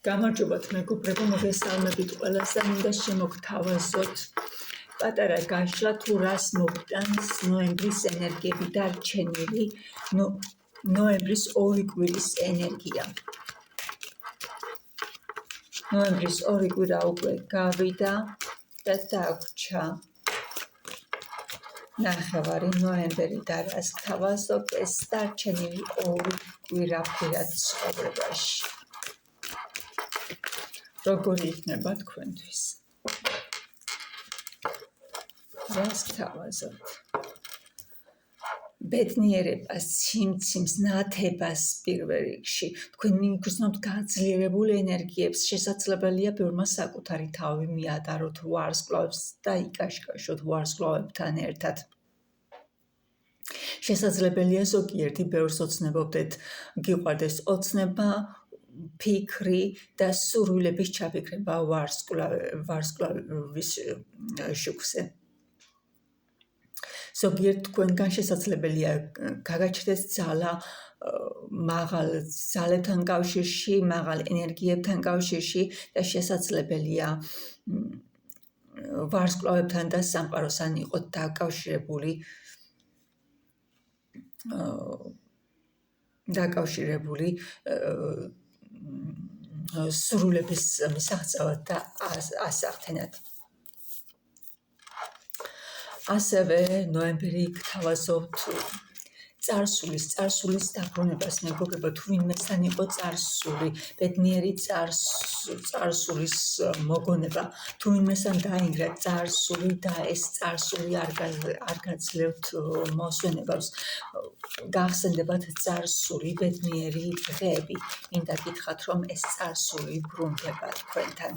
გამარჯობათ მეგობრებო, მოგესალმებით ყველას და მინდა შემოგთავაზოთ პატარა გაშლა თუ რას მოგიტანს ნოემბრის ენერგიები დარჩენილი ნოემბრის 2 კვირის ენერგია. ნოემბრის 2 კვირა უკვე გავიდა და დაგვრჩა ნახევარი ნოემბერი და რას გთავაზობ ეს დარჩენილი 2 კვირა ცხოვრებაში. როგორი იქნება თქვენთვის? რას გთავაზობთ? ბედნიერებას, სიმციმს, ნათებას პირველ რიგში. თქვენ მიგრძნობთ გაძლიერებულ ენერგიებს, შესაძლებელია ბევრმა საკუთარი თავი მიატაროთ ვარსკვლავს და იკაშკაშოთ ვარსკვლავებთან ერთად. შესაძლებელია ზოგიერთი ბევრს ოცნებობდეთ, გიყვარდეს ოცნება, ფიქრი და სურვილების ჩაფიქრება ვარსკვლავის შუქზე. ზოგიერთ თქვენგან შესაძლებელია გაგაჩნდეს ძალა მაღალ ძალებთან კავშირში, მაღალ ენერგიებთან კავშირში და შესაძლებელია ვარსკვლავებთან და სამყაროსთან იყოთ დაკავშირებული სურვილების მისაღწევად და ასახთენად. ასევე ნოემბერი გთავაზობთ წარსულის დაბრუნებას, მეგობრებო, თუ ვინმესთან იყო წარსული, ბედნიერი წარსულის მოგონება, თუ ვინმესთან დაინგრა წარსული და ეს წარსული არ გაძლევთ მოსვენებავს, გახსენდებათ წარსული ბედნიერი დღეები, მინდა გითხრათ, რომ ეს წარსული ბრუნდება თქვენთან.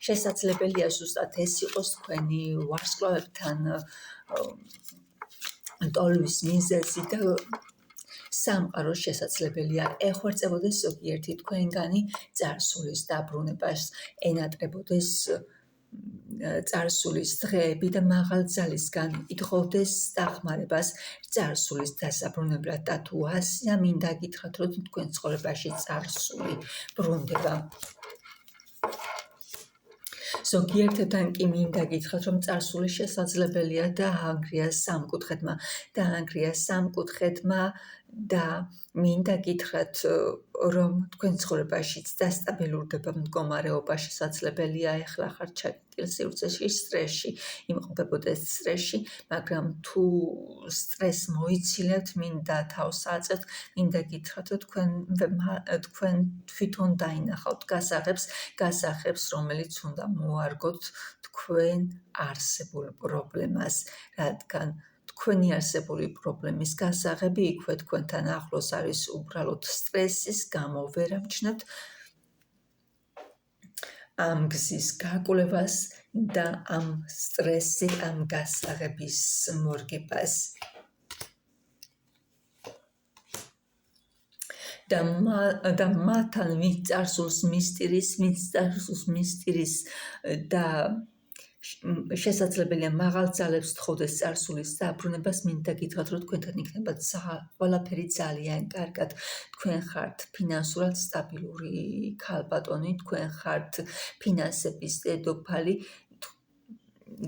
შესაძლებელია ზუსტად ეს იყოს თქვენი ვარსკვლავებთან ტოლვის მიზეზი და სამყაროს შესაძლებელია ეხვერწებოდეს ზოგიერთი თქვენგანი წარსულის დაბრუნებას, ენატრებოდეს წარსულის დღეები და მაღალ ძალისგან ითხოვდეს დახმარებას წარსულის დასაბრუნებლად და თუ ასია, მინდა გითხრათ, რომ თქვენ ცხოვრებაში წარსული ბრუნდება. ზოგიერთებთან კი მინდა გითხრათ, რომ წარსული შესაძლებელია დაანგრია სამკუთხედმა და მინდა გითხრათ, რომ თქვენ ცხოვრებაშიც დასტაბილურდება მდგომარეობა, შესაძლებელია ეხლა ხართ ჩაკეტილ სივრცეში, სტრესში, იმყოფებოდეთ სტრესში, მაგრამ თუ სტრესს მოიცილეთ, მინდა თავს აწევთ, მინდა გითხრათ, რომ თქვენ თვითონ დაინახავთ გასაღებს, რომელიც უნდა მოარგოთ თქვენ არსებულ პრობლემას, რადგან თქვენი არსებული პრობლემის გასაღები იქვე თქვენთან ახლოს არის, უბრალოდ სტრესის გამო ვერ ამჩნევთ ამ გზის გაკვლევას და ამ გასაღების მორგებას. და მათთან ვინც წარსულს მისტირის და შესაძლებელია მაღალ ძალებს თხოვდეს წარსულის დაბრუნებას, მინდა გითხრათ, რომ თქვენთან იქნება ყველაფერი ძალიან კარგად. თქვენ ხართ ფინანსურად სტაბილური ქალბატონი, თქვენ ხართ ფინანსების დედოფალი,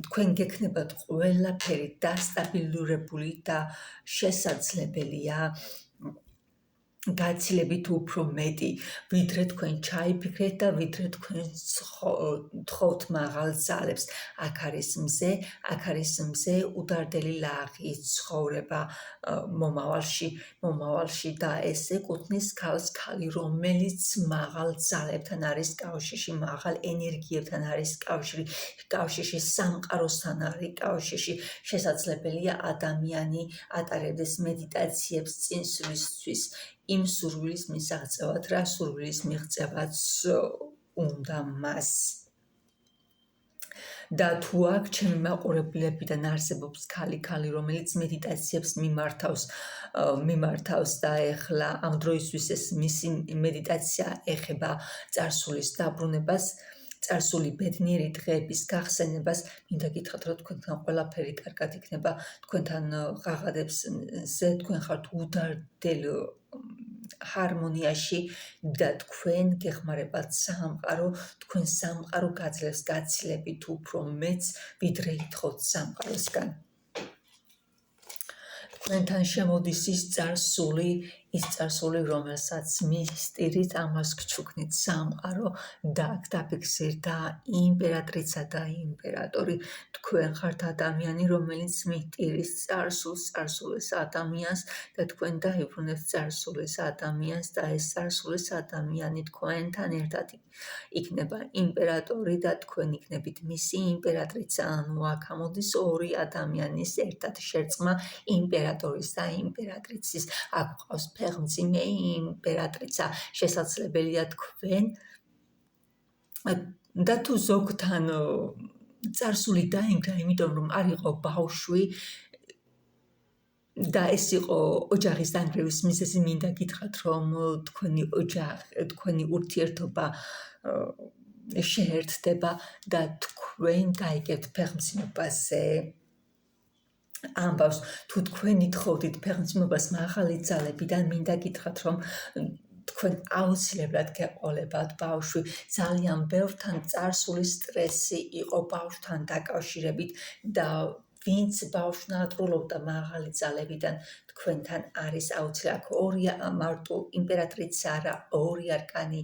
თქვენ გექნებათ ყველაფერი დასტაბილურებული და შესაძლებელია გაცილებით უფრო მეტი, ვიდრე თქვენ ჩაიფიქრეთ და ვიდრე თქვენ თხოვთ მაღალ ძალებს. აქ არის მზე უდარდელი ლაღი ცხოვრება მომავალში და ეს ეკუთვნის ქალი, რომელიც მაღალ ძალებთან არის კავშირში, მაღალ ენერგიებთან არის კავშირში, სამყაროსთან არის კავშირში. შესაძლებელია ადამიანი ატარებდეს მედიტაციებს წინსვლისთვის, იმ სურვილის მისაღწევად, რა სურვილის მიღწევაც უნდა მას. და თუ აქ ჩემი მაყურებლებიდან არსებობს ქალი, რომელიც მედიტაციებს მიმართავს და ეხლა ამ დროისთვის ეს მისი მედიტაცია ეხება წარსულის დაბრუნებას, წარსული ბედნიერი დღეების გახსენებას, მინდა გითხრათ, რომ თქვენთან ყველაფერი კარგად იქნება, თქვენთან ღაღადებს ზე, თქვენ ხართ უდარდელ ჰარმონიაში და თქვენ გეხმარებათ სამყარო, თქვენ სამყარო გაძლევს გაცილებით უფრო მეც, ვიდრე ითხოვთ სამყაროსგან. თქვენთან შემოდის ის წარსული, რომელსაც მისტირით ამას გჩუქნით სამყარო და აქ დაფიქსირდა იმპერატრიცა და იმპერატორი. თქვენ ხართ ადამიანი, რომელიც მისტირის წარსულის ადამიანს და თქვენ დაიბრუნებთ წარსულის ადამიანს და ეს წარსულის ადამიანი თქვენთან ერთად იქნება იმპერატორი და თქვენ იქნებით მისი იმპერატრიცა. ანუ აქ ამოდის ორი ადამიანის ერთად შერწყმა იმპერატორის და იმპერატრიცის. აქ ყავს ფეხმძიმე იმპერატრიცა. შესაძლებელია თქვენ და თუ ზოგთან წარსული დაინგრა, იმიტომ რომ არ იყო ბავშვი და ეს იყო ოჯახის დანგრევის მიზეზი, მინდა გითხრათ, რომ თქვენი ურთიერთობა შეერთდება და თქვენ გაიგებთ ფეხმძიმებაზე ამბავს. თუ თქვენ ითხოვდით ფეხმძიმებას მაღალი ძალებიდან, მინდა გითხრათ, რომ თქვენ აუცილებლად გეყოლებათ ბავშვი. ძალიან ბევრთან წარსული სტრესი იყო ბავშვთან დაკავშირებით და ვინც ბავშვნაირობდა მაღალი ძალებიდან, თქვენთან არის აუცილებლად ორია მარტო იმპერატრიცა არა, ორი არკანი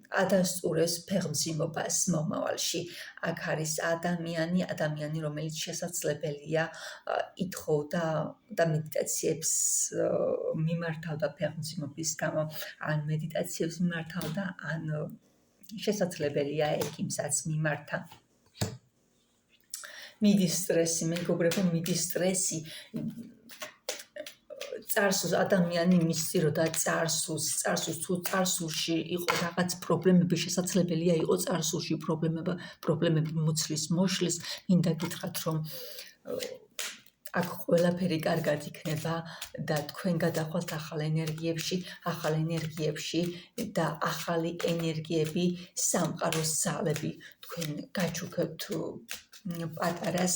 ადასტურებს ფეხმძიმობას მომავალში. აქ არის ადამიანი, რომელიც შესაძლებელია ითხოვდა და მედიტაციებს მიმართავდა ფეხმძიმობის გამო, ან მედიტაციებს მიმართავდა, ან შესაძლებელია ექიმსაც მიმართა. მიდის სტრესი, მეგობრებო, მიდის სტრესი. წარსულს ადამიანი მისწიროდა წარსულს თუ წარსულში იყო რაღაც პრობლემები, შესაძლებელია იყოს წარსულში პრობლემები მოცლის მოშლის. მინდა გითხრათ, რომ აქ ყველაფერი კარგად იქნება და თქვენ გადახვალთ ახალ ენერგიებში და ახალი ენერგიები, სამყაროს ძალები თქვენ გაჩუქებთ პატარას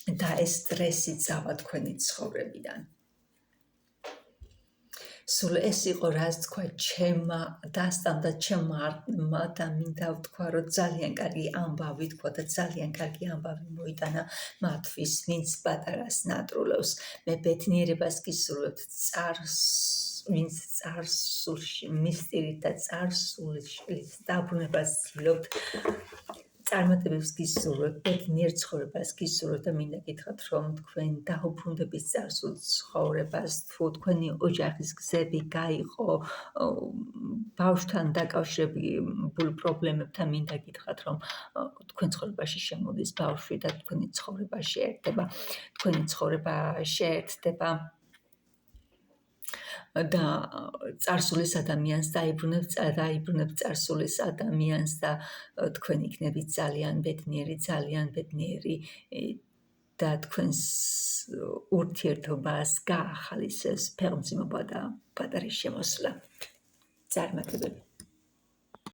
და ეს სტრესი წავა თქვენი ცხოვრებიდან. სულ ეს იყო, რაც თქვა ჩემმა დასტამდა ჩემმა არტმა და მინდა ვთქვა, რომ ძალიან კარგი ამბავი თქვა და ძალიან კარგი ამბავი მოიტანა მათთვის, ვინც პატარას ნატრულებს. მე ბედნიერებას გისურვებთ ვინც წარსულში მისტირით და წარსულის დაბრუნებას ცდილობთ. წარმატებებს გისურვებთ, ბედნიერ ცხოვრებას გისურვებთ და მინდა გითხრათ, რომ თქვენ დაუბრუნდებით წარსულ ცხოვრებას, თუ თქვენი ოჯახის გზები გაიყო ბავშვთან დაკავშირებულ პრობლემებთან, მინდა გითხრათ, რომ თქვენ ცხოვრებაში შემოდის ბავშვი და თქვენი ცხოვრება შეერთდება და წარსულის ადამიანს დაიბრუნებ წარსულის ადამიანს და თქვენ იქნებით ძალიან ბედნიერი და თქვენს ურთიერთობას გაახალისებს ფეხმძიმობა და პატარის შემოსვლა. წარმატებები.